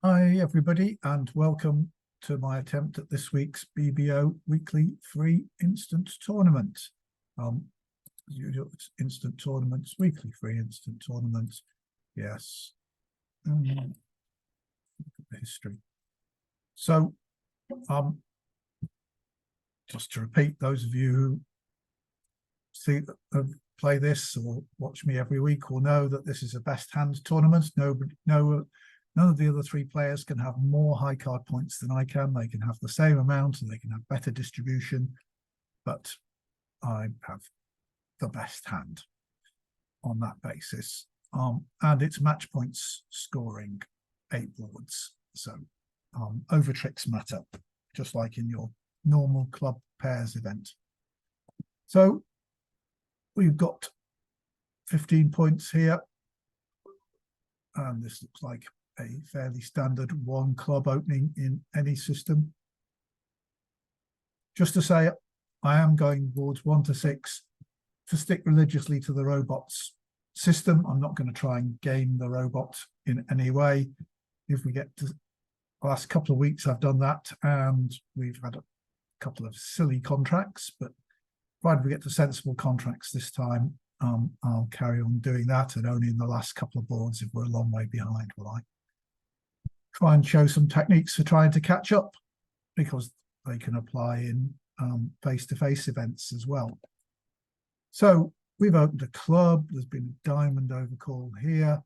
Hi everybody, and welcome to my attempt at this week's BBO weekly free instant tournament. It's instant tournaments, weekly free instant tournaments. Yes. History. So, just to repeat, those of you who see play this or watch me every week will know that this is a best hand tournament. None of the other three players can have more high card points than I can. They can have the same amount and they can have better distribution, but I have the best hand on that basis. And it's match points scoring 8 boards. So over tricks matter, just like in your normal club pairs event. So we've got 15 points here. And this looks like a fairly standard one club opening in any system. Just to say, I am going boards 1 to 6 to stick religiously to the robots system. I'm not going to try and game the robot in any way. If we get to the last couple of weeks, I've done that, and we've had a couple of silly contracts, but provided we get to sensible contracts this time, I'll carry on doing that, and only in the last couple of boards, if we're a long way behind, will I try and show some techniques for trying to catch up, because they can apply in face-to-face events as well. So we've opened a club. There's been a diamond overcall here.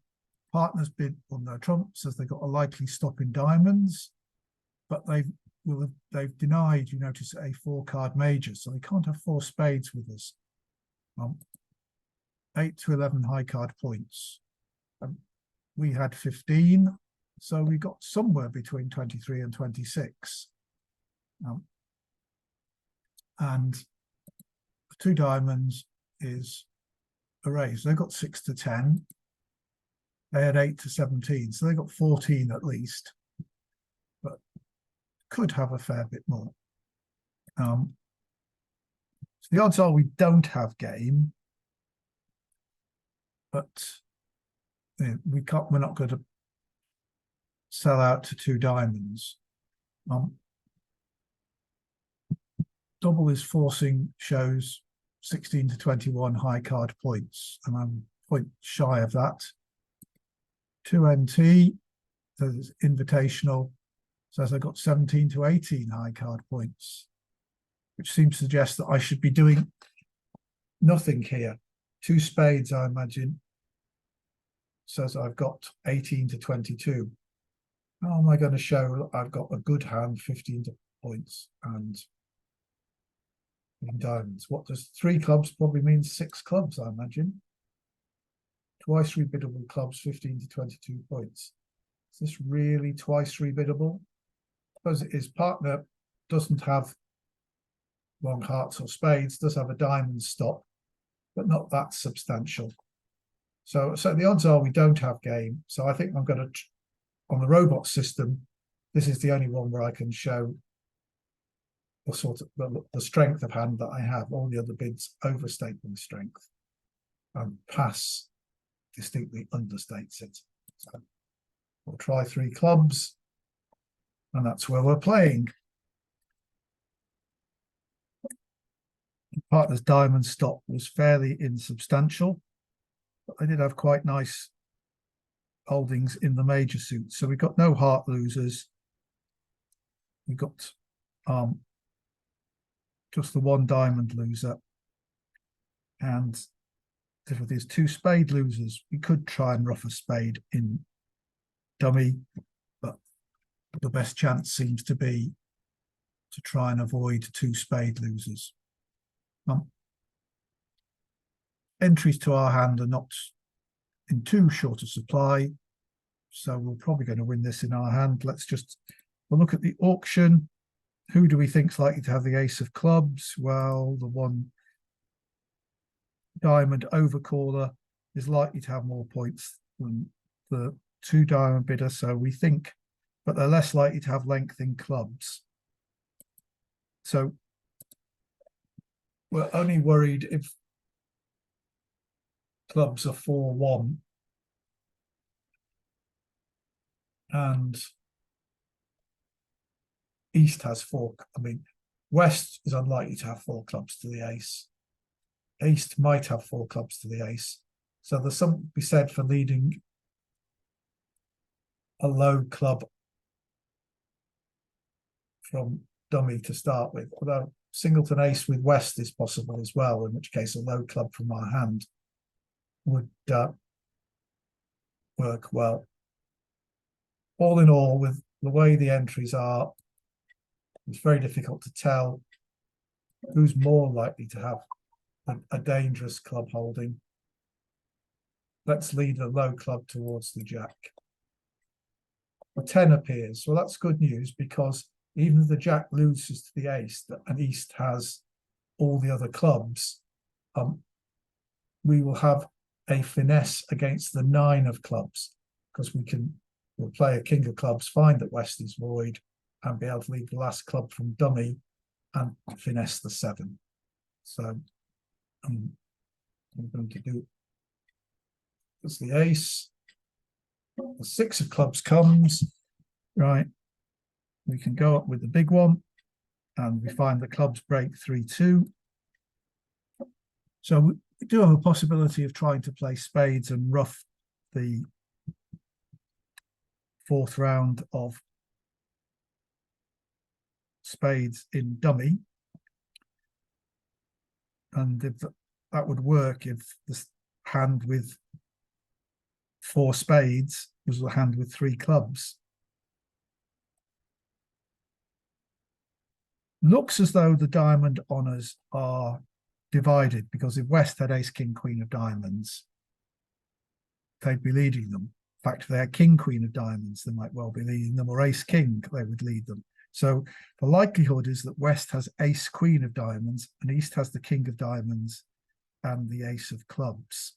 Partners bid on their trumps as they got a likely stop in diamonds, but they've denied, you notice, a 4-card major, so they can't have 4 spades with us. 8 to 11 high card points. We had 15, so we got somewhere between 23 and 26. And 2 diamonds is a raise. They got 6 to 10. They had 8 to 17, so they got 14 at least, but could have a fair bit more. So the odds are we don't have game, but we're not going to sell out to 2 diamonds. Double is forcing shows 16 to 21 high card points, and I'm a point shy of that. 2 NT, so it's invitational, says I got 17 to 18 high card points, which seems to suggest that I should be doing nothing here. 2 spades, I imagine, says I've got 18 to 22. How am I going to show I've got a good hand, 15 points, and in diamonds? What does 3 clubs probably mean? 6 clubs, I imagine. Twice rebiddable clubs, 15 to 22 points. Is this really twice rebiddable? I suppose it is. Partner doesn't have long hearts or spades, does have a diamond stop, but not that substantial. So the odds are we don't have game. So I think I'm going to, on the robot system, this is the only one where I can show the sort of the strength of hand that I have. All the other bids overstate my strength, and pass distinctly understates it. So we'll try 3 clubs, and that's where we're playing. Partner's diamond stop was fairly insubstantial, but they did have quite nice holdings in the major suit. So we got no heart losers. We got just the 1 diamond loser, and with these 2 spade losers, we could try and rough a spade in dummy, but the best chance seems to be to try and avoid 2 spade losers. Entries to our hand are not in too short a supply, so we're probably going to win this in our hand. We'll look at the auction. Who do we think is likely to have the ace of clubs? Well, the 1 diamond overcaller is likely to have more points than the 2 diamond bidder, so we think, but they're less likely to have length in clubs. So we're only worried if clubs are 4-1 and East has four. I mean, West is unlikely to have four clubs to the ace. East might have four clubs to the ace. So there's something to be said for leading a low club from dummy to start with. Although singleton ace with West is possible as well, in which case a low club from our hand would work well. All in all, with the way the entries are, it's very difficult to tell who's more likely to have a dangerous club holding. Let's lead the low club towards the jack. The 10 appears. Well, that's good news, because even if the jack loses to the ace and East has all the other clubs, we will have a finesse against the 9 of clubs, because we'll play a king of clubs, find that West is void, and be able to leave the last club from dummy and finesse the 7. So I'm going to do that's the ace. The 6 of clubs comes, right? We can go up with the big one, and we find the clubs break 3-2. So we do have a possibility of trying to play spades and rough the 4th round of spades in dummy. And if that would work if the hand with 4 spades was the hand with 3 clubs. Looks as though the diamond honours are divided, because if West had ace, king, queen of diamonds, they'd be leading them. In fact, if they had king, queen of diamonds, they might well be leading them, or ace, king, they would lead them. So the likelihood is that West has ace, queen of diamonds, and East has the king of diamonds and the ace of clubs.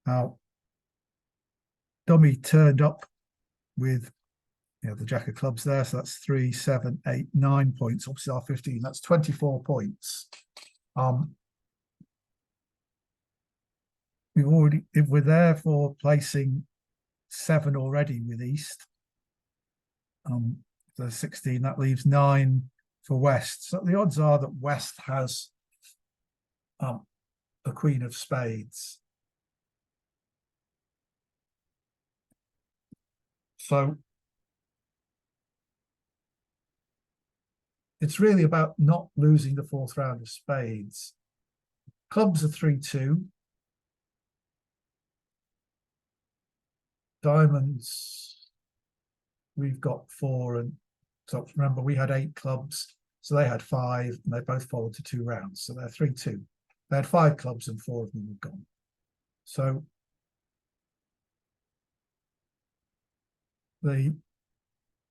Now, dummy turned up with the jack of clubs there, so that's 3, 7, 8, 9 points. Obviously, our 15, that's 24 points. If we're therefore placing 7 already with East, the 16, that leaves 9 for West. So the odds are that West has the queen of spades. So it's really about not losing the 4th round of spades. Clubs are 3-2. Diamonds, we've got 4, and so remember we had 8 clubs, so they had 5, and they both followed to 2 rounds, so they're 3-2. They had 5 clubs and 4 of them were gone. So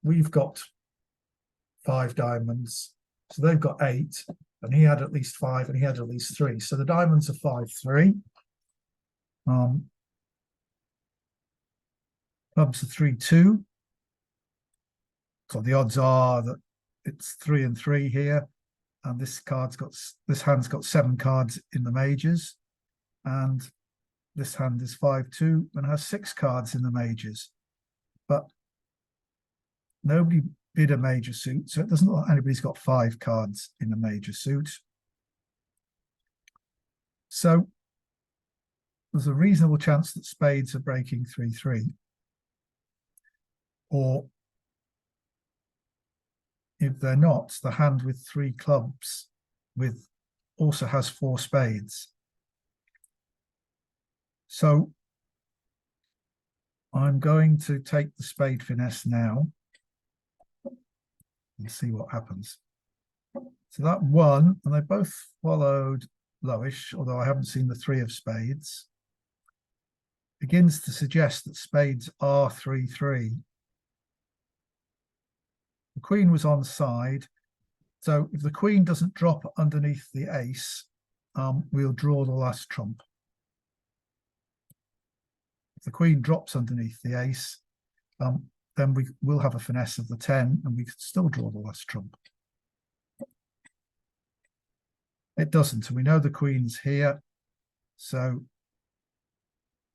we've got 5 diamonds, so they've got 8, and he had at least 5, and he had at least 3. So the diamonds are 5-3. Clubs are 3-2. So the odds are that it's 3 and 3 here, and this hand's got 7 cards in the majors, and this hand is 5-2 and has 6 cards in the majors. But nobody bid a major suit, so it doesn't look like anybody's got 5 cards in a major suit. So there's a reasonable chance that spades are breaking 3-3. Or if they're not, the hand with 3 clubs also has 4 spades. So I'm going to take the spade finesse now and see what happens. So that won, and they both followed lowish, although I haven't seen the 3 of spades. Begins to suggest that spades are 3-3. The queen was on side, so if the queen doesn't drop underneath the ace, we'll draw the last trump. If the queen drops underneath the ace, then we will have a finesse of the 10, and we can still draw the last trump. It doesn't, and we know the queen's here, so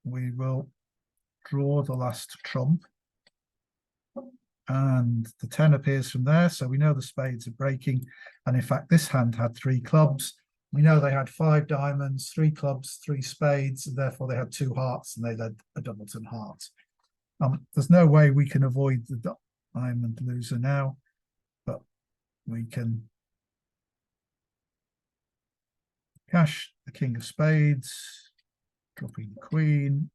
we will draw the last trump. and the 10 appears from there. So we know the spades are breaking. And in fact, this hand had 3 clubs. We know they had 5 diamonds, 3 clubs, 3 spades, and therefore they had 2 hearts and they led a doubleton heart. There's no way we can avoid the diamond loser now, but we can cash the king of spades, dropping the queen.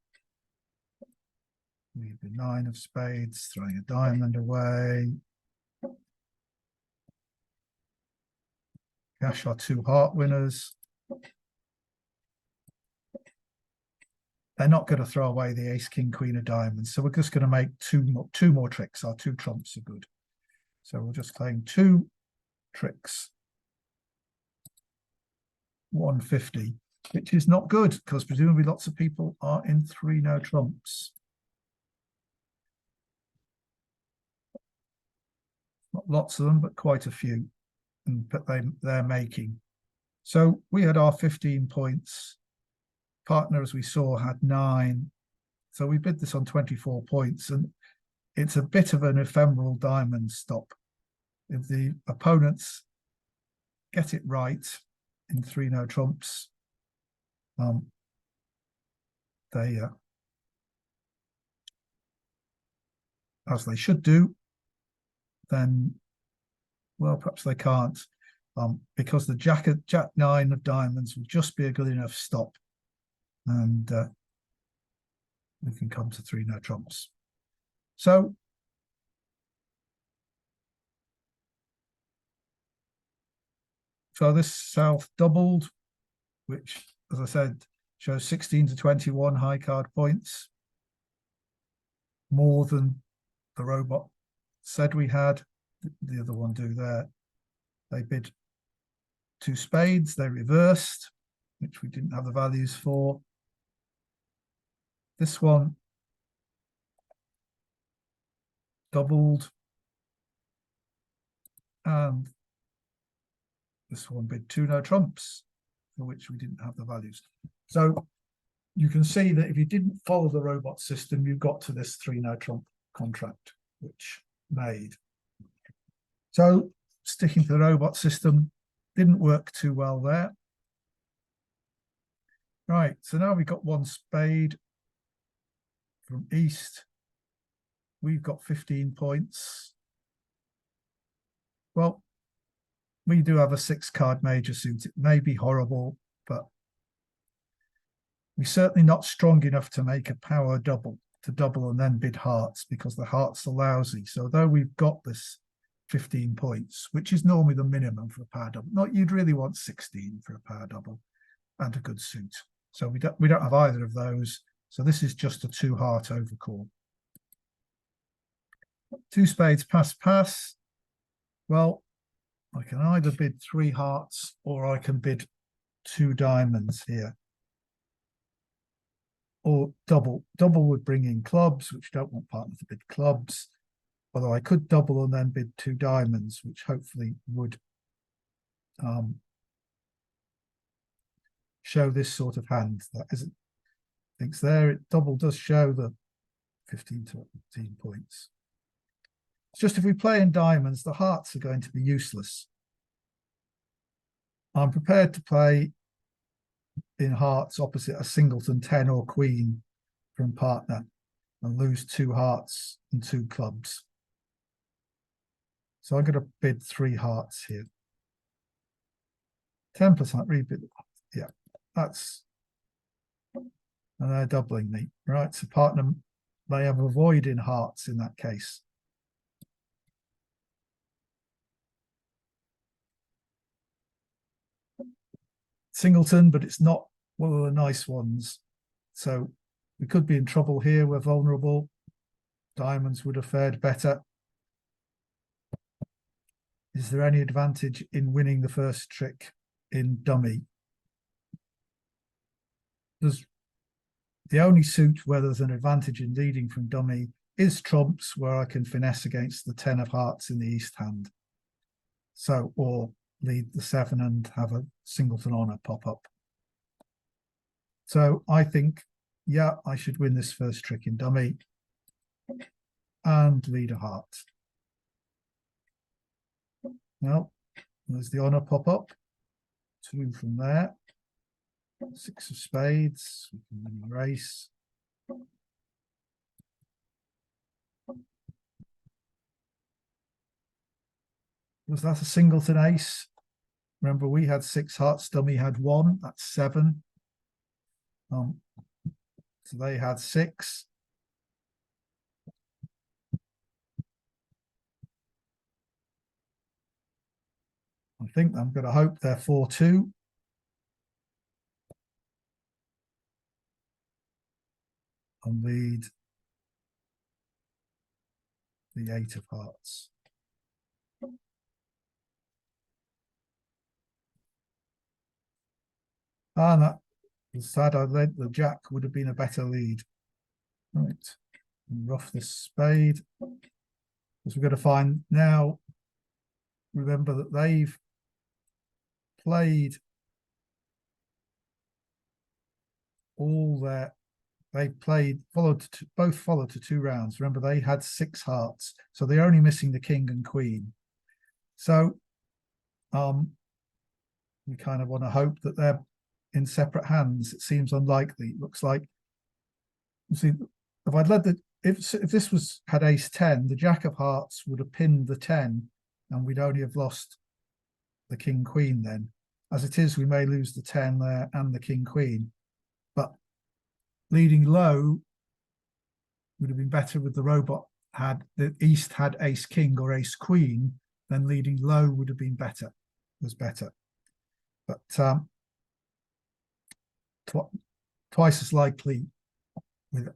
Leave the 9 of spades, throwing a diamond away. Cash our 2 heart winners. They're not going to throw away the ace, king, queen of diamonds. So we're just going to make two more tricks. Our 2 trumps are good. So we'll just claim 2 tricks. 150, which is not good because presumably lots of people are in 3 no trumps. Not lots of them, but quite a few. But they're making. So we had our 15 points. Partner, as we saw, had 9. So we bid this on 24 points, and it's a bit of an ephemeral diamond stop. If the opponents get it right in 3 no trumps, they as they should do, then well, perhaps they can't, because the jack 9 of diamonds will just be a good enough stop, and we can come to 3 no trumps. So this south doubled, which, as I said, shows 16 to 21 high card points, more than the robot said we had. The other one do there. They bid 2 spades, they reversed, which we didn't have the values for. This one doubled, and this one bid 2 no trumps, for which we didn't have the values. So you can see that if you didn't follow the robot system, you got to this 3 no trump contract, which made. So sticking to the robot system didn't work too well there. Right, so now we've got 1 spade from east. We've got 15 points. Well, we do have a 6-card major suit. It may be horrible, but we're certainly not strong enough to make a power double, to double and then bid hearts, because the hearts are lousy. So though we've got this 15 points, which is normally the minimum for a power double, you'd really want 16 for a power double and a good suit. So we don't have either of those. So this is just a 2 heart overcall. 2 spades pass. Well, I can either bid 3 hearts or I can bid 2 diamonds here. Or double. Double would bring in clubs, which don't want partner to bid clubs. Although I could double and then bid 2 diamonds, which hopefully would show this sort of hand. That isn't, thinks there. It double does show the 15 to 18 points. It's just if we play in diamonds, the hearts are going to be useless. I'm prepared to play in hearts opposite a singleton 10 or queen from partner and lose 2 hearts and 2 clubs. So I'm going to bid 3 hearts here. 10% rebid. Yeah, that's, and they're doubling me, right? So partner may have a void in hearts in that case. Singleton, but it's not one of the nice ones. So we could be in trouble here. We're vulnerable. Diamonds would have fared better. Is there any advantage in winning the first trick in dummy? There's the only suit where there's an advantage in leading from dummy is trumps, where I can finesse against the 10 of hearts in the east hand. So, or lead the 7 and have a singleton honor pop up. So I think, yeah, I should win this first trick in dummy and lead a heart. Well, there's the honour pop up. 2 from there. 6 of spades. We can win the race. Was that a singleton ace? Remember, we had 6 hearts, dummy had 1. That's 7. So they had 6. I think I'm going to hope they're 4-2. And lead the 8 of hearts. And that was sad. I led the jack, would have been a better lead. Right. And rough this spade. Because we're going to find now, remember that they've played all their, they played, both followed to 2 rounds. Remember, they had 6 hearts. So they're only missing the king and queen. So we kind of want to hope that they're in separate hands. It seems unlikely. It looks like, you see, if I'd led the, if this was had ace 10, the jack of hearts would have pinned the 10 and we'd only have lost the king queen then. As it is, we may lose the 10 there and the king queen, but leading low would have been better with the robot had the east had ace king or ace queen, then leading low would have been better, was better. But twice as likely with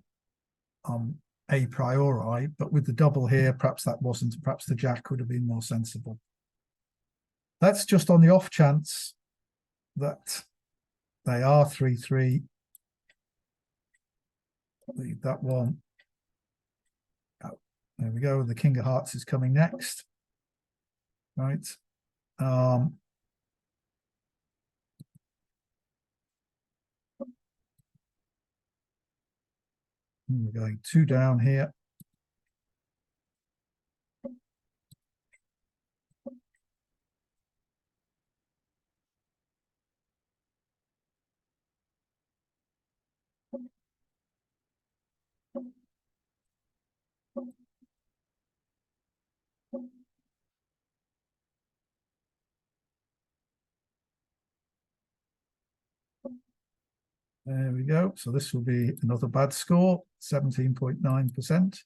a priori, but with the double here, perhaps that wasn't, perhaps the jack would have been more sensible. That's just on the off chance that they are 3-3. Leave that one. Oh, there we go. The king of hearts is coming next. Right. We're going 2 down here. There we go. So this will be another bad score, 17.9%.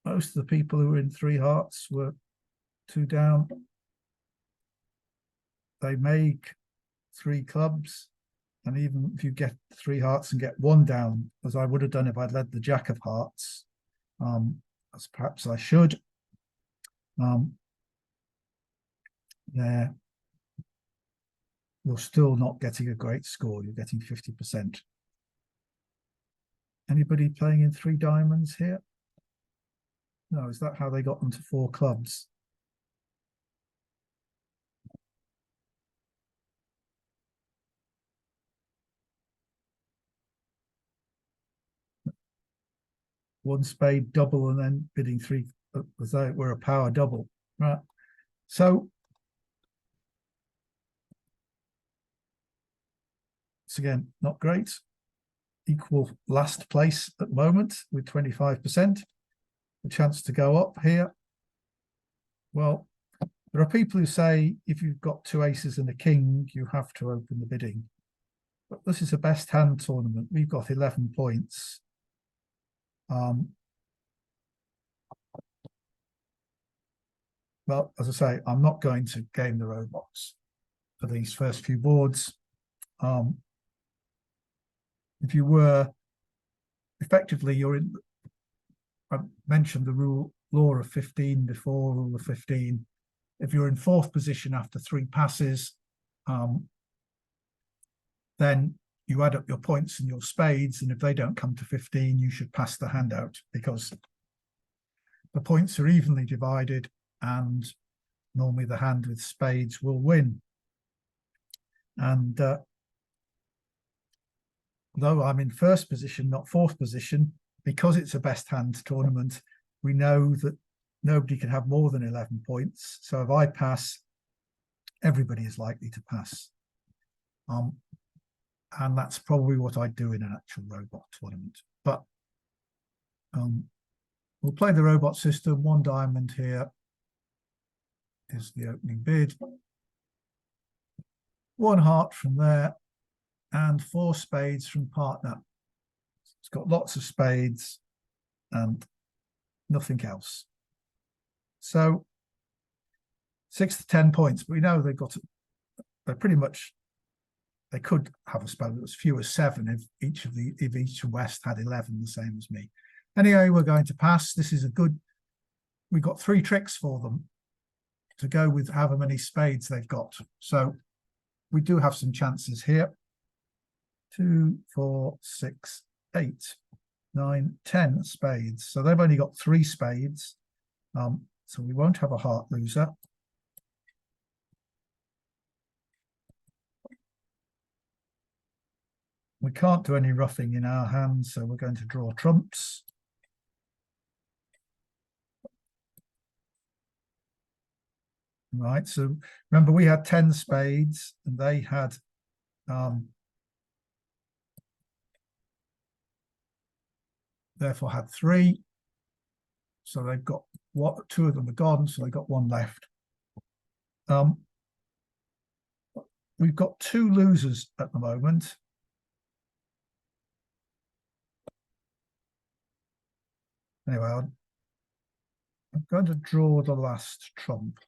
Most of the people who were in 3 hearts were 2 down. They make 3 clubs. And even if you get 3 hearts and get 1 down, as I would have done if I'd led the jack of hearts, as perhaps I should, there, you're still not getting a great score. You're getting 50%. Anybody playing in 3 diamonds here? No, is that how they got them to 4 clubs? One spade double and then bidding 3 as though it were a power double, right? So it's again not great. Equal last place at the moment with 25%. A chance to go up here. Well, there are people who say if you've got 2 aces and a king, you have to open the bidding. But this is a best hand tournament. We've got 11 points. Well, as I say, I'm not going to game the robots for these first few boards. If you were, effectively, you're in, I mentioned the law of 15 before, rule of 15. If you're in 4th position after 3 passes, then you add up your points and your spades, and if they don't come to 15, you should pass the hand out because the points are evenly divided and normally the hand with spades will win. And though I'm in 1st position, not 4th position, because it's a best hand tournament, we know that nobody can have more than 11 points. So if I pass, everybody is likely to pass. And that's probably what I'd do in an actual robot tournament. But we'll play the robot system. 1 diamond here is the opening bid. 1 heart from there, and 4 spades from partner. It's got lots of spades and nothing else. So 6 to 10 points, but we know they're pretty much, they could have a spell that was few as 7 if each West had 11, the same as me. Anyway, we're going to pass. This is a good, we've got 3 tricks for them to go with however many spades they've got. So we do have some chances here. 2, 4, 6, 8, 9, 10 spades. So they've only got 3 spades. So we won't have a heart loser. We can't do any roughing in our hands, so we're going to draw trumps. Right, so remember we had 10 spades and they had therefore had 3. So they've got 2 of them are gone, so they've got 1 left. We've got 2 losers at the moment. Anyway, I'm going to draw the last trump.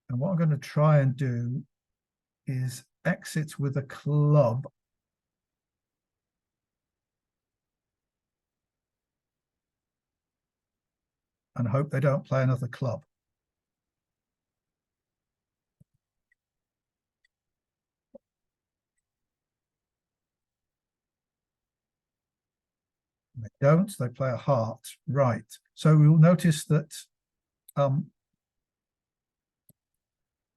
And what I'm going to try and do is exit with a club. And hope they don't play another club. They don't, they play a heart. Right. So we'll notice that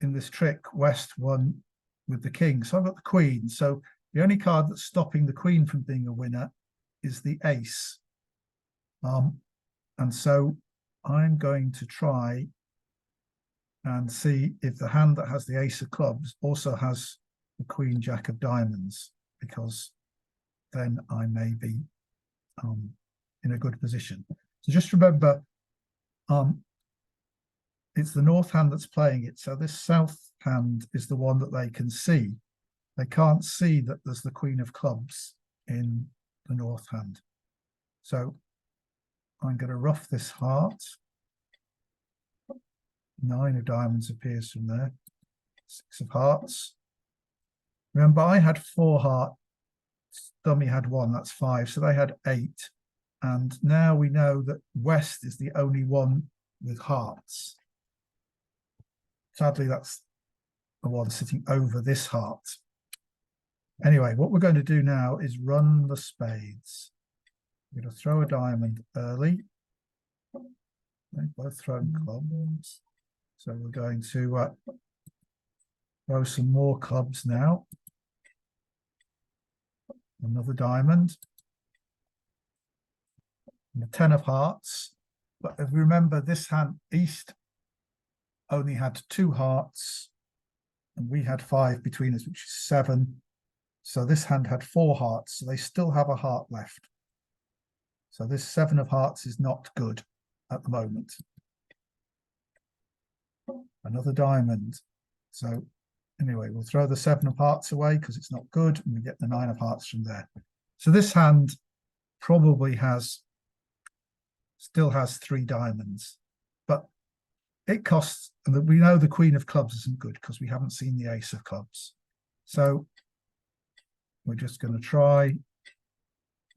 in this trick, West won with the king. So I've got the queen. So the only card that's stopping the queen from being a winner is the ace. And so I'm going to try and see if the hand that has the ace of clubs also has the queen jack of diamonds, because then I may be in a good position. So just remember, it's the north hand that's playing it. So this south hand is the one that they can see. They can't see that there's the queen of clubs in the north hand. So I'm going to rough this heart. 9 of diamonds appears from there. 6 of hearts. Remember, I had 4 hearts. Dummy had 1, that's 5. So they had 8. And now we know that West is the only one with hearts. Sadly, that's the one sitting over this heart. Anyway, what we're going to do now is run the spades. We're going to throw a diamond early. They've both thrown clubs. So we're going to throw some more clubs now. Another diamond. And a 10 of hearts. But if we remember, this hand, East, only had 2 hearts. And we had 5 between us, which is 7. So this hand had 4 hearts. So they still have a heart left. So this 7 of hearts is not good at the moment. Another diamond. So anyway, we'll throw the 7 of hearts away because it's not good, and we get the 9 of hearts from there. So this hand probably still has 3 diamonds, but it costs, and we know the queen of clubs isn't good because we haven't seen the ace of clubs. So we're just going to try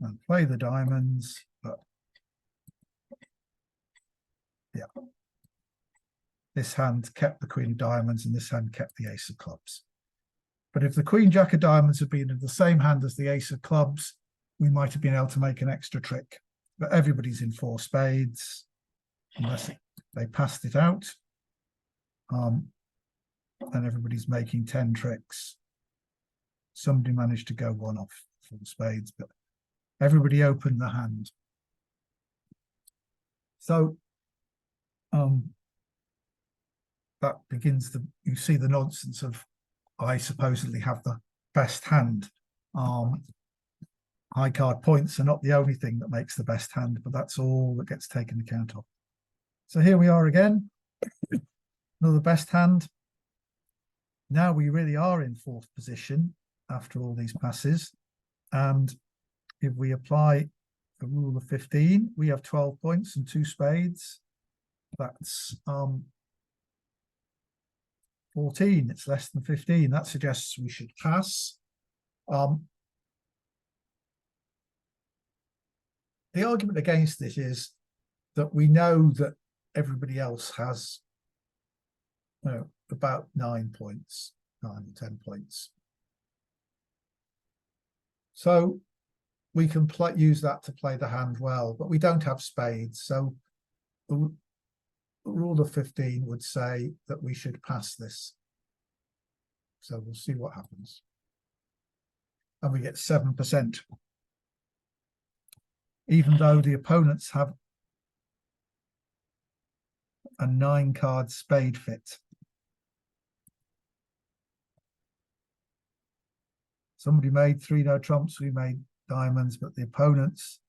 and play the diamonds, but yeah. This hand kept the queen of diamonds and this hand kept the ace of clubs. But if the queen jack of diamonds had been in the same hand as the ace of clubs, we might have been able to make an extra trick. But everybody's in 4 spades, unless they passed it out. And everybody's making 10 tricks. Somebody managed to go one off full spades, but everybody opened the hand. So that begins you see the nonsense of, I supposedly have the best hand. High card points are not the only thing that makes the best hand, but that's all that gets taken account of. So here we are again, another best hand. Now we really are in fourth position after all these passes. And if we apply the rule of 15, we have 12 points and 2 spades. That's 14. It's less than 15. That suggests we should pass. The argument against this is that we know that everybody else has, about 9 points, 9 or 10 points. So we can use that to play the hand well, but we don't have spades. So the rule of 15 would say that we should pass this. So we'll see what happens. And we get 7%. Even though the opponents have a 9-card spade fit. Somebody made 3 no trumps, we made diamonds, but the opponents,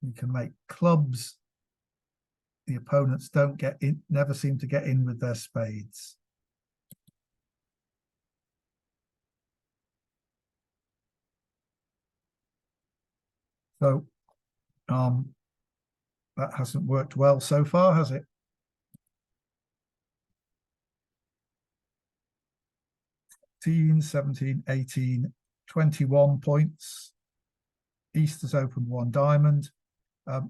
we can make clubs. The opponents don't get in, never seem to get in with their spades. So that hasn't worked well so far, has it? (18, 17, 18, 21 points. East has opened 1 diamond.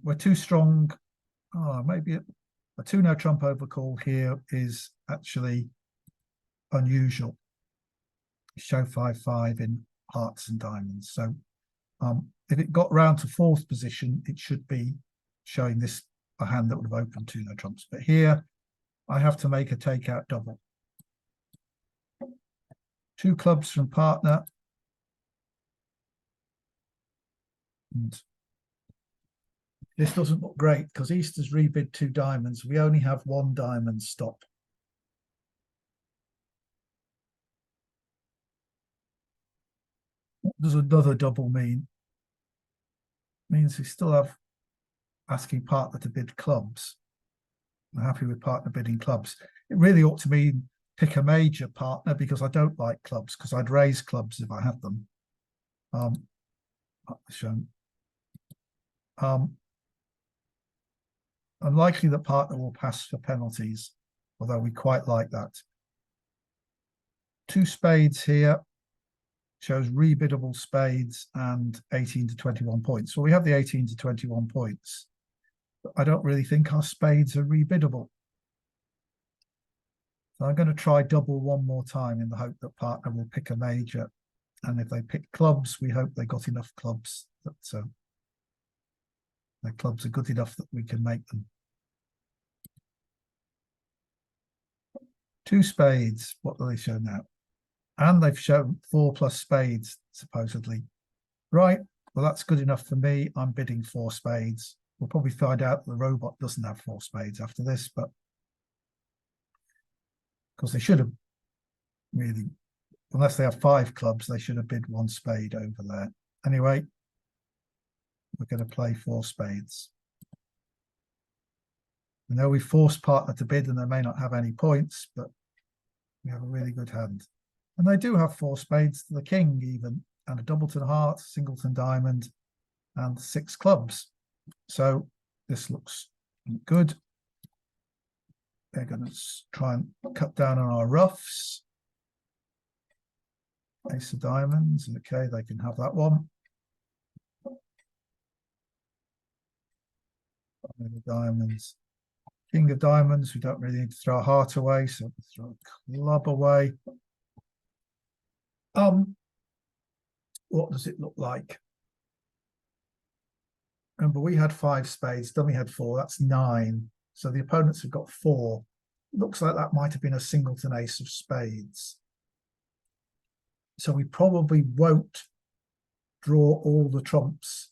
We're too strong. Maybe a 2 no trump overcall here is actually unusual. Show 5-5 in hearts and diamonds. So if it got round to 4th position, it should be showing this a hand that would have opened 2 no trumps. But here I have to make a takeout double. 2 clubs from partner. And this doesn't look great because East has rebid 2 diamonds. We only have 1 diamond stop. What does another double mean? Means we still have asking partner to bid clubs. I'm happy with partner bidding clubs. It really ought to mean pick a major partner, because I don't like clubs, because I'd raise clubs if I had them. Unlikely that partner will pass for penalties, although we quite like that. 2 spades here shows rebiddable spades and 18 to 21 points. Well, we have the 18 to 21 points, but I don't really think our spades are rebiddable. So I'm going to try double one more time in the hope that partner will pick a major. And if they pick clubs, we hope they got enough clubs that their clubs are good enough that we can make them. 2 spades, what do they show now? And they've shown 4 plus spades, supposedly. Right, well, that's good enough for me. I'm bidding 4 spades. We'll probably find out that the robot doesn't have 4 spades after this, but because they should have really, unless they have 5 clubs, they should have bid 1 spade over there. Anyway, we're going to play 4 spades. We know we forced partner to bid and they may not have any points, but we have a really good hand. And they do have 4 spades to the king even, and a doubleton heart, singleton diamond, and 6 clubs. So this looks good. They're going to try and cut down on our roughs. Ace of diamonds. Okay, they can have that one. Diamonds. King of diamonds. We don't really need to throw a heart away, so we'll throw a club away. What does it look like? Remember, we had 5 spades, then we had 4. That's 9. So the opponents have got 4. Looks like that might have been a singleton ace of spades. So we probably won't draw all the trumps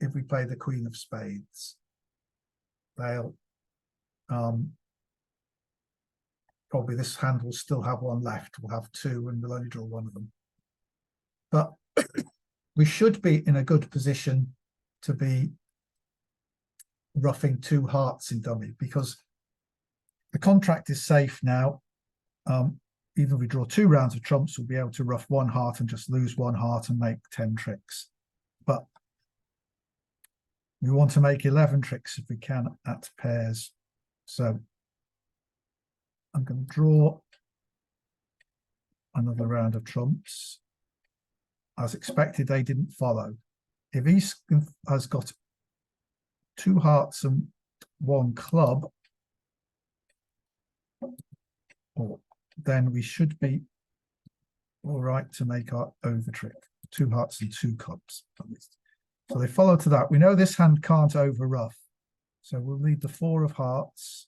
if we play the queen of spades. They'll probably, this hand will still have 1 left. We'll have 2 and we'll only draw 1 of them. But we should be in a good position to be roughing 2 hearts in dummy, because the contract is safe now. Even if we draw 2 rounds of trumps, we'll be able to rough 1 heart and just lose 1 heart and make 10 tricks. But we want to make 11 tricks if we can at pairs. So I'm going to draw another round of trumps. As expected, they didn't follow. If he has got 2 hearts and 1 club, then we should be all right to make our over trick. 2 hearts and 2 clubs. So they follow to that. We know this hand can't over rough. So we'll lead the 4 of hearts,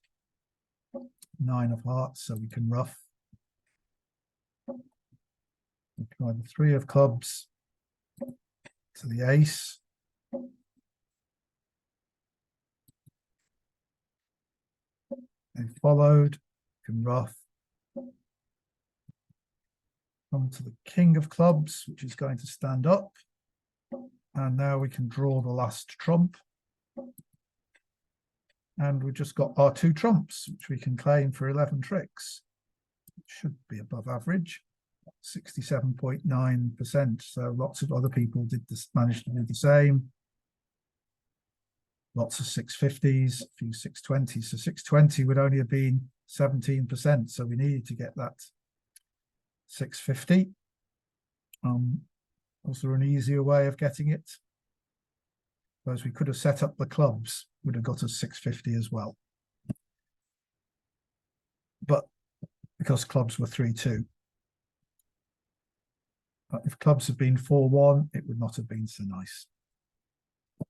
9 of hearts, so we can rough. We try the 3 of clubs to the ace. They followed, can rough. Come to the king of clubs, which is going to stand up. And now we can draw the last trump. And we've just got our 2 trumps, which we can claim for 11 tricks. It should be above average, 67.9%. So lots of other people did this, managed to do the same. Lots of 650s, a few 620s. So 620 would only have been 17%. So we needed to get that 650. Was there an easier way of getting it? Whereas we could have set up the clubs, would have got us 650 as well. But because clubs were 3-2. If clubs had been 4-1, it would not have been so nice.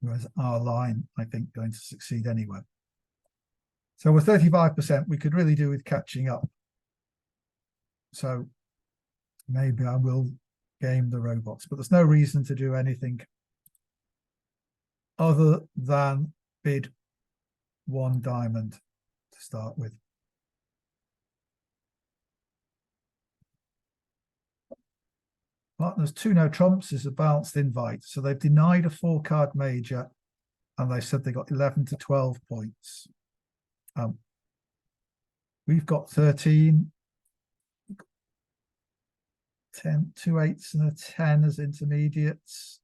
Whereas our line, I think, going to succeed anyway. So with 35%, we could really do with catching up. So maybe I will game the robots, but there's no reason to do anything other than bid 1 diamond to start with. Partners 2 no trumps is a balanced invite. So they've denied a 4-card major and they said they got 11 to 12 points. We've got 13, 10, 2 8s and a 10 as intermediates.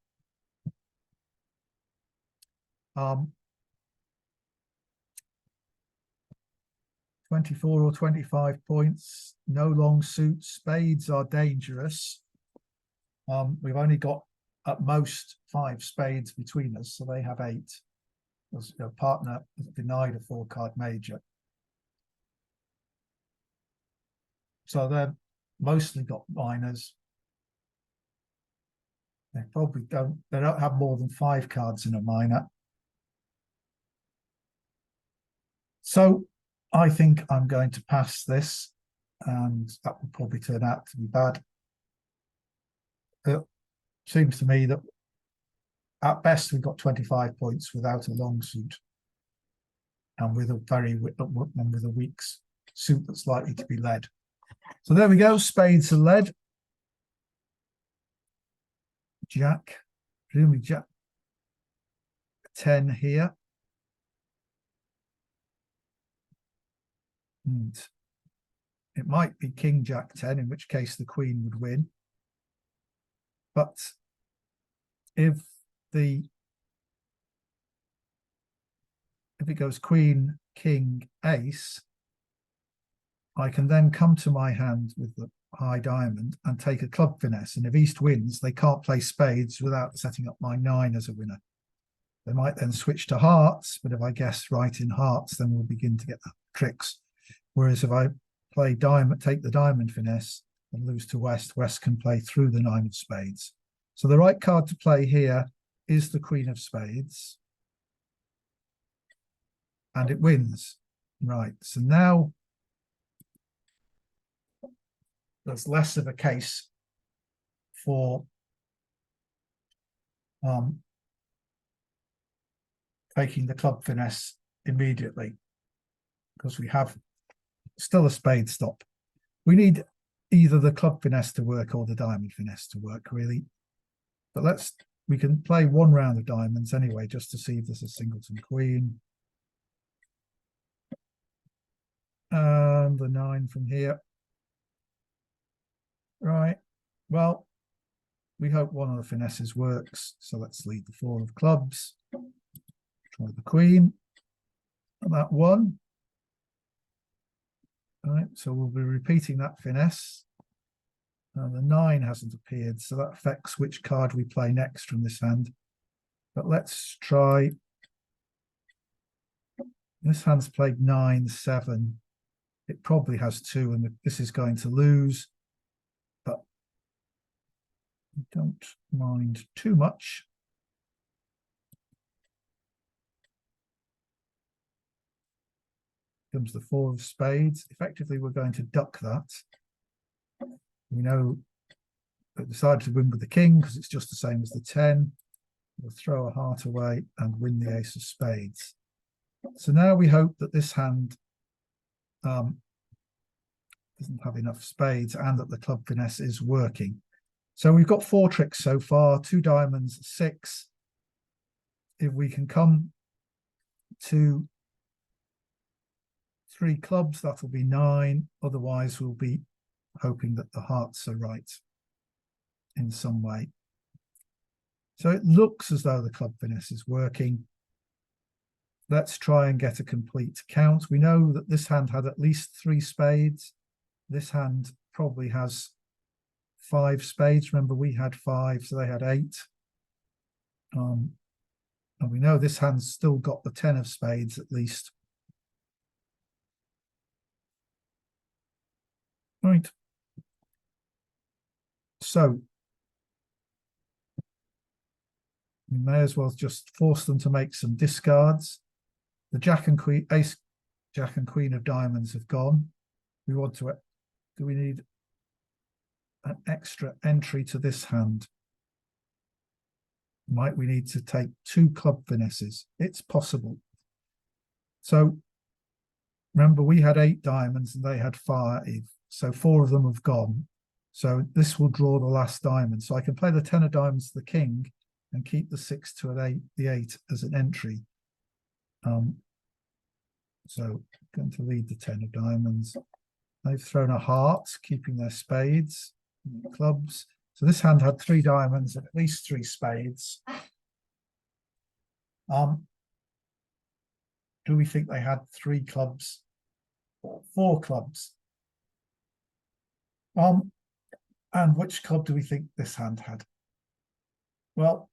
24 or 25 points, no long suits. Spades are dangerous. We've only got at most 5 spades between us, so they have 8. Their partner has denied a 4-card major. So they're mostly got minors. They probably don't have more than 5 cards in a minor. So I think I'm going to pass this, and that will probably turn out to be bad. It seems to me that at best we've got 25 points without a long suit, and with a weak suit that's likely to be led. So there we go. Spades are led. Jack, presumably Jack 10 here. And it might be King Jack 10, in which case the Queen would win. But if it goes Queen, King, Ace, I can then come to my hand with the high diamond and take a club finesse. And if East wins, they can't play spades without setting up my 9 as a winner. They might then switch to hearts, but if I guess right in hearts, then we'll begin to get the tricks. Whereas if I play diamond, take the diamond finesse and lose to West, West can play through the 9 of spades. So the right card to play here is the Queen of Spades. And it wins. Right, so now there's less of a case for taking the club finesse immediately, because we have still a spade stop. We need either the club finesse to work or the diamond finesse to work, really. But we can play one round of diamonds anyway, just to see if there's a singleton queen. And the 9 from here. Right, well, we hope one of the finesses works. So let's lead the 4 of clubs. Try the queen. And that 1. All right, so we'll be repeating that finesse. And the 9 hasn't appeared, so that affects which card we play next from this hand. But let's try. This hand's played 9, 7. It probably has 2, and this is going to lose. But don't mind too much. Comes the 4 of spades. Effectively, we're going to duck that. We know that decided to win with the king because it's just the same as the 10. We'll throw a heart away and win the ace of spades. So now we hope that this hand doesn't have enough spades and that the club finesse is working. So we've got 4 tricks so far, 2 diamonds, 6. If we can come to 3 clubs, that'll be 9. Otherwise, we'll be hoping that the hearts are right in some way. So it looks as though the club finesse is working. Let's try and get a complete count. We know that this hand had at least 3 spades. This hand probably has 5 spades. Remember, we had 5, so they had 8. And we know this hand's still got the 10 of spades at least. Right. So we may as well just force them to make some discards. The jack and queen, ace, jack and queen of diamonds have gone. We want to, do we need an extra entry to this hand? Might we need to take 2 club finesses? It's possible. So remember, we had 8 diamonds and they had 5. So 4 of them have gone. So this will draw the last diamond. So I can play the 10 of diamonds to the king and keep the 6 to an 8, the 8 as an entry. So I'm going to lead the 10 of diamonds. They've thrown a heart, keeping their spades, clubs. So this hand had 3 diamonds and at least 3 spades. Do we think they had 3 clubs or 4 clubs? And which club do we think this hand had? Well,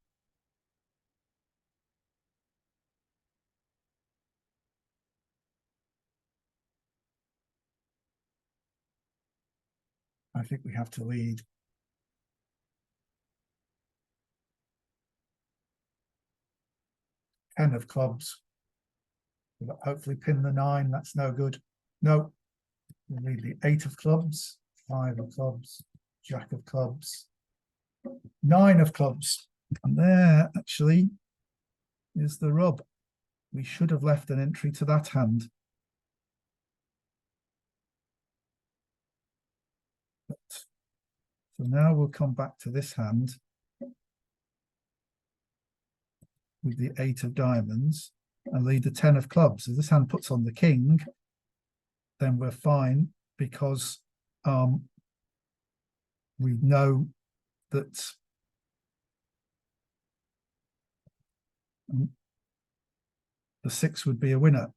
I think we have to lead. Ten of clubs. We'll hopefully pin the 9. That's no good. No. We'll lead the 8 of clubs, 5 of clubs, jack of clubs, 9 of clubs. And there actually is the rub. We should have left an entry to that hand. But, so now we'll come back to this hand with the 8 of diamonds and lead the 10 of clubs. If this hand puts on the king, then we're fine, because we know that the 6 would be a winner.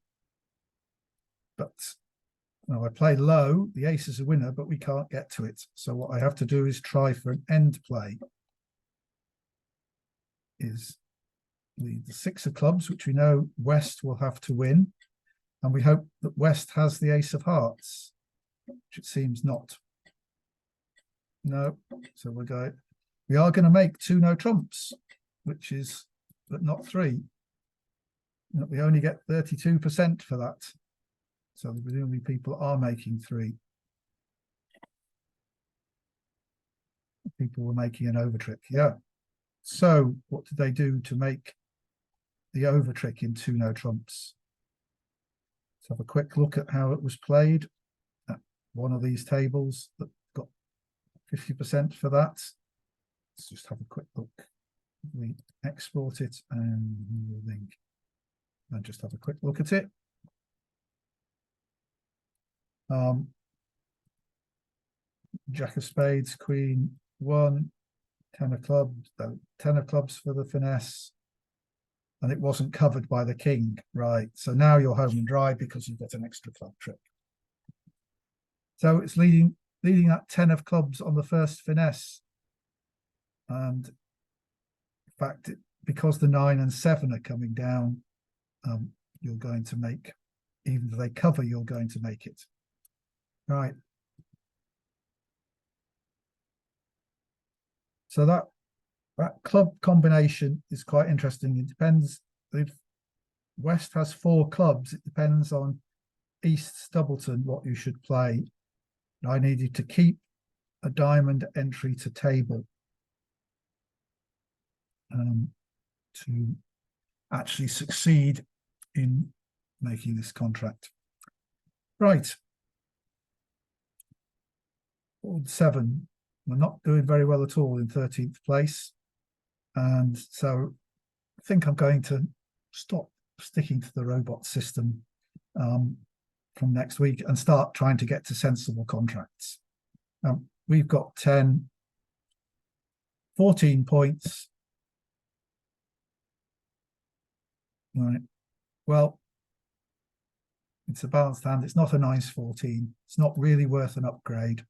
But now I play low, the ace is a winner, but we can't get to it. So what I have to do is try for an end play. Is lead the 6 of clubs, which we know West will have to win. And we hope that West has the ace of hearts, which it seems not. No, so we are going to make 2 no trumps, which is, but not 3. We only get 32% for that. So presumably people are making 3. People were making an over trick, yeah. So what did they do to make the over trick in 2 no trumps? Let's have a quick look at how it was played at one of these tables that got 50% for that. Let's just have a quick look. We export it and link and just have a quick look at it. Jack of spades, queen 1, 10 of clubs, 10 of clubs for the finesse, and it wasn't covered by the king, right? So now you're home and dry because you've got an extra club trick. So it's leading that 10 of clubs on the first finesse, and in fact, because the 9 and 7 are coming down, you're going to make, even if they cover, you're going to make it, right? So that club combination is quite interesting. It depends. If West has 4 clubs, it depends on East's doubleton what you should play. I needed to keep a diamond entry to table to actually succeed in making this contract. Right. Board 7. We're not doing very well at all in 13th place. And so I think I'm going to stop sticking to the robot system from next week and start trying to get to sensible contracts. We've got 14 points. Right. Well, it's a balanced hand. It's not a nice 14. It's not really worth an upgrade,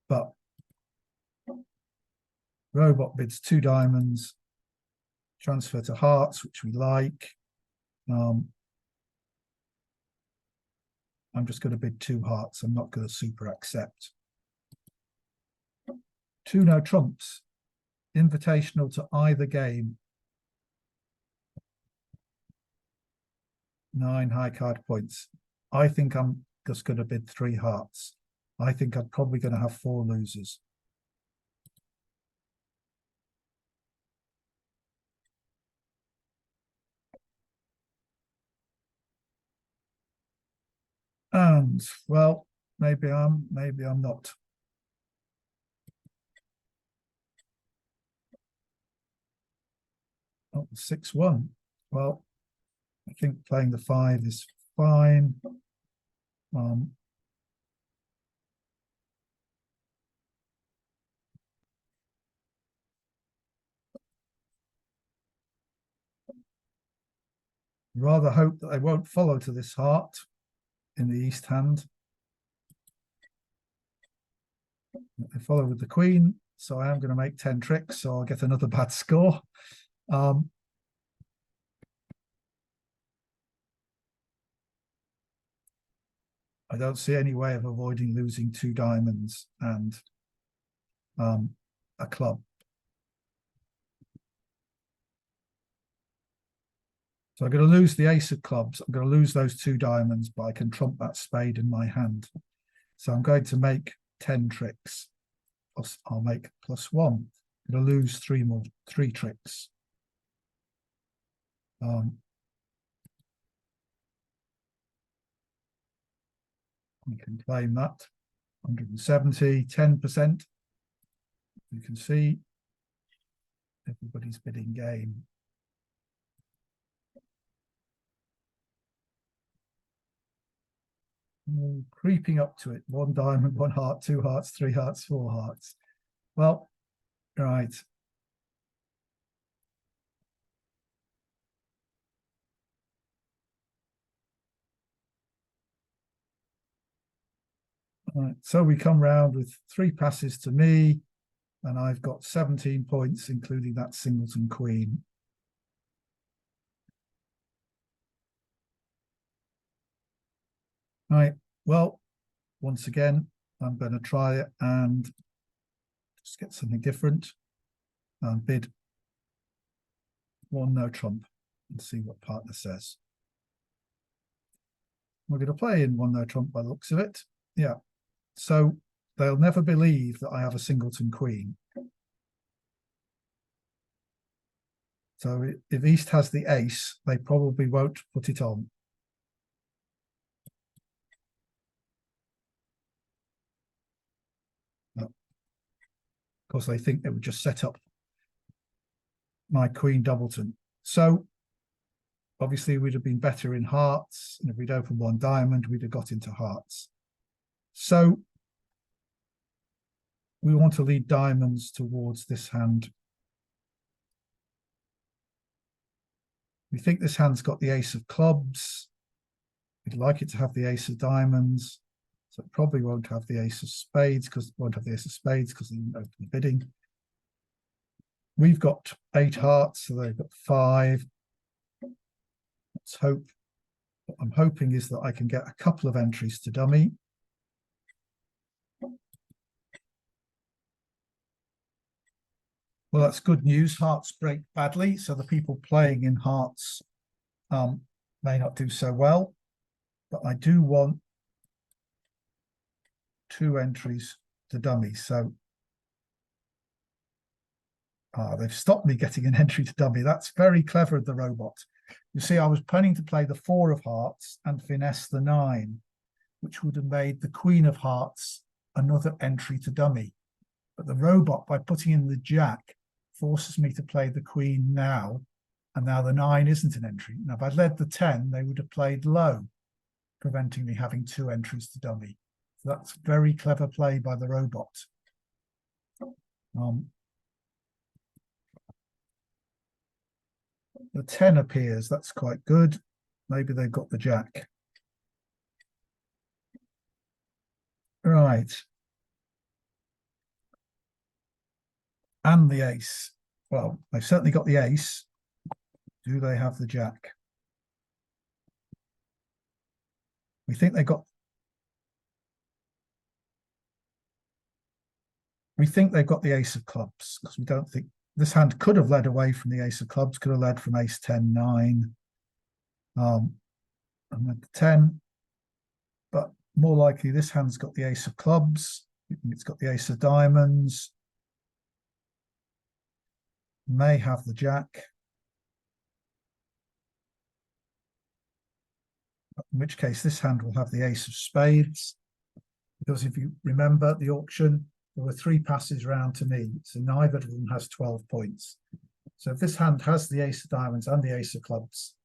but robot bids 2 diamonds, transfer to hearts, which we like. I'm just going to bid 2 hearts. I'm not going to super accept. 2 no trumps, invitational to either game. 9 high card points. I think I'm just going to bid 3 hearts. I think I'm probably going to have 4 losers. And well, maybe I'm not. Oh, 6-1. Well, I think playing the 5 is fine. Rather hope that they won't follow to this heart in the east hand. They follow with the queen, so I am going to make 10 tricks, so I'll get another bad score. I don't see any way of avoiding losing 2 diamonds and a club. So I'm going to lose the ace of clubs. I'm going to lose those 2 diamonds, but I can trump that spade in my hand. So I'm going to make 10 tricks. I'll make +1. I'm going to lose 3 tricks. We can claim that. 170, 10%. You can see everybody's bidding game. Creeping up to it. 1 diamond, 1 heart, 2 hearts, 3 hearts, 4 hearts. Well, right. Right, so we come round with 3 passes to me, and I've got 17 points, including that singleton queen. Right, well, once again, I'm going to try it and just get something different and bid 1 no trump and see what partner says. We're going to play in one no trump by the looks of it. Yeah. So they'll never believe that I have a singleton queen. So if East has the ace, they probably won't put it on. No. Of course, they think they would just set up my queen doubleton. So obviously we'd have been better in hearts, and if we'd opened one diamond, we'd have got into hearts. So we want to lead diamonds towards this hand. We think this hand's got the ace of clubs. We'd like it to have the ace of diamonds. So it probably won't have the ace of spades, because it won't have the ace of spades because they didn't open the bidding. We've got 8 hearts, so they've got 5. Let's hope. What I'm hoping is that I can get a couple of entries to dummy. Well, that's good news. Hearts break badly, so the people playing in hearts may not do so well. But I do want 2 entries to dummy. So they've stopped me getting an entry to dummy. That's very clever of the robot. You see, I was planning to play the 4 of hearts and finesse the 9, which would have made the queen of hearts another entry to dummy. But the robot, by putting in the jack, forces me to play the queen now, and now the 9 isn't an entry. Now, if I'd led the 10, they would have played low, preventing me having 2 entries to dummy. So that's very clever play by the robot. The 10 appears, that's quite good. Maybe they've got the jack. Right. And the ace. Well, they've certainly got the ace. Do they have the jack? We think they've got the ace of clubs, because we don't think this hand could have led away from the ace of clubs, could have led from ace 10, 9, and then the 10. But more likely, this hand's got the ace of clubs. It's got the ace of diamonds. May have the jack. In which case, this hand will have the ace of spades. Because if you remember the auction, there were 3 passes round to me, so neither of them has 12 points. So if this hand has the ace of diamonds and the ace of clubs,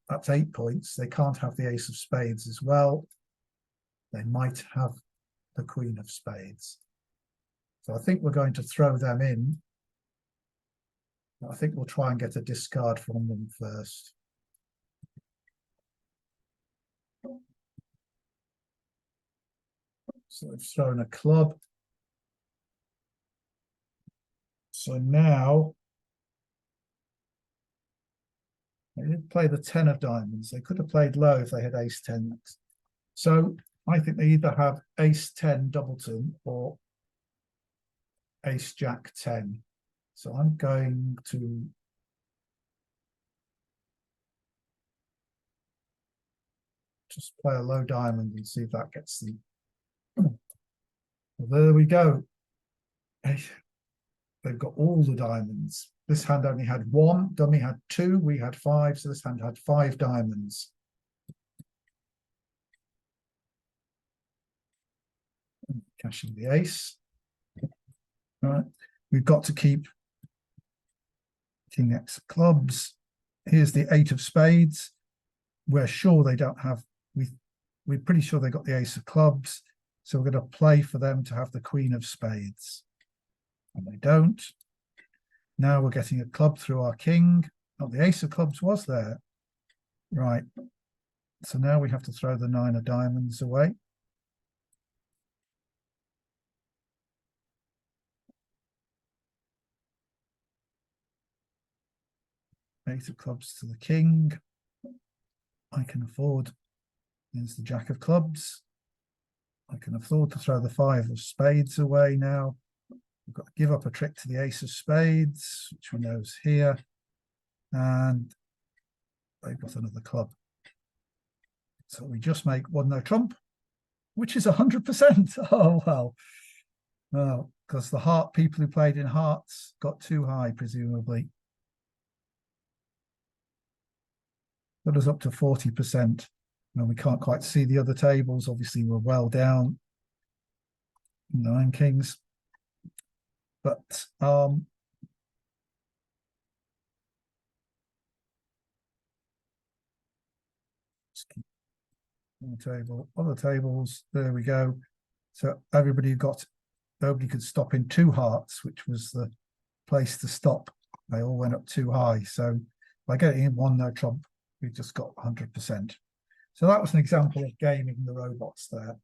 that's 8 points. They can't have the ace of spades as well. They might have the queen of spades. So I think we're going to throw them in. I think we'll try and get a discard from them first. So they've thrown a club. So now they did play the 10 of diamonds. They could have played low if they had ace 10 next. So I think they either have ace 10 doubleton or ace jack 10. So I'm going to just play a low diamond and see if that gets the. Well, there we go. They've got all the diamonds. This hand only had 1, dummy had 2, we had 5, so this hand had 5 diamonds. Cashing the ace. All right, we've got to keep king X of clubs. Here's the 8 of spades. We're sure they don't have, we're pretty sure they got the ace of clubs, so we're going to play for them to have the queen of spades. And they don't. Now we're getting a club through our king. Oh, the ace of clubs was there. Right. So now we have to throw the 9 of diamonds away. Eight of clubs to the king. I can afford. There's the jack of clubs. I can afford to throw the 5 of spades away now. We've got to give up a trick to the ace of spades, which we know is here. And they've got another club. So we just make one no trump, which is 100%. Oh, well. Well, because the heart people who played in hearts got too high, presumably. Got us up to 40%. Well, we can't quite see the other tables. Obviously, we're well down in the rankings. But other tables, there we go. So everybody got, nobody could stop in two hearts, which was the place to stop. They all went up too high. So by getting in one no trump, we just got 100%. So that was an example of gaming the robots there.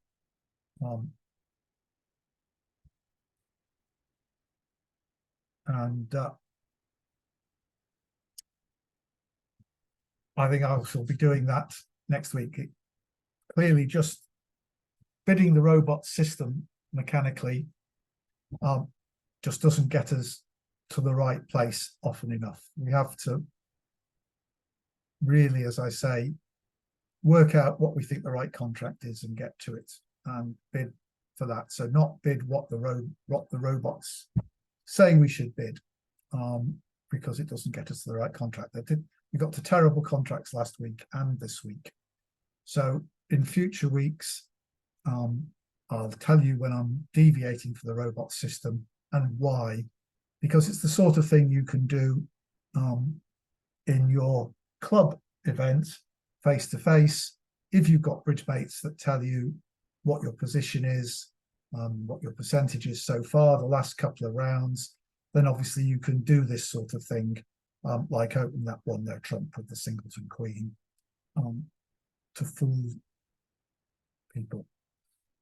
I think I will be doing that next week. Clearly, just bidding the robot system mechanically just doesn't get us to the right place often enough. We have to really, as I say, work out what we think the right contract is and get to it and bid for that. So not bid what the robots say we should bid, because it doesn't get us to the right contract. We got to terrible contracts last week and this week. So in future weeks, I'll tell you when I'm deviating for the robot system and why, because it's the sort of thing you can do in your club event face to face. If you've got bridge mates that tell you what your position is, what your percentage is so far, the last couple of rounds, then obviously you can do this sort of thing, like open that one no trump with the singleton queen, to fool people,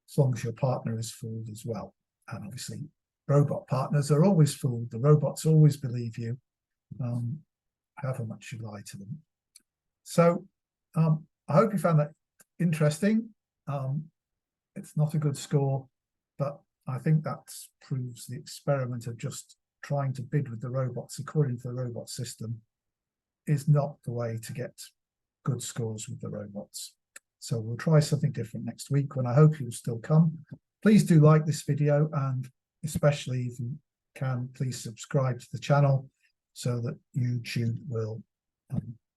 as long as your partner is fooled as well. And obviously robot partners are always fooled. The robots always believe you, however much you lie to them. So I hope you found that interesting. It's not a good score, but I think that proves the experiment of just trying to bid with the robots according to the robot system is not the way to get good scores with the robots. So we'll try something different next week, when I hope you'll still come. Please do like this video, and especially if you can, please subscribe to the channel so that YouTube will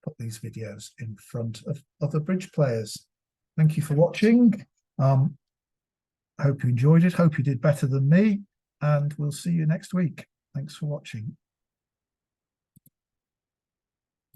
put these videos in front of other bridge players. Thank you for watching. I hope you enjoyed it. Hope you did better than me, and we'll see you next week. Thanks for watching.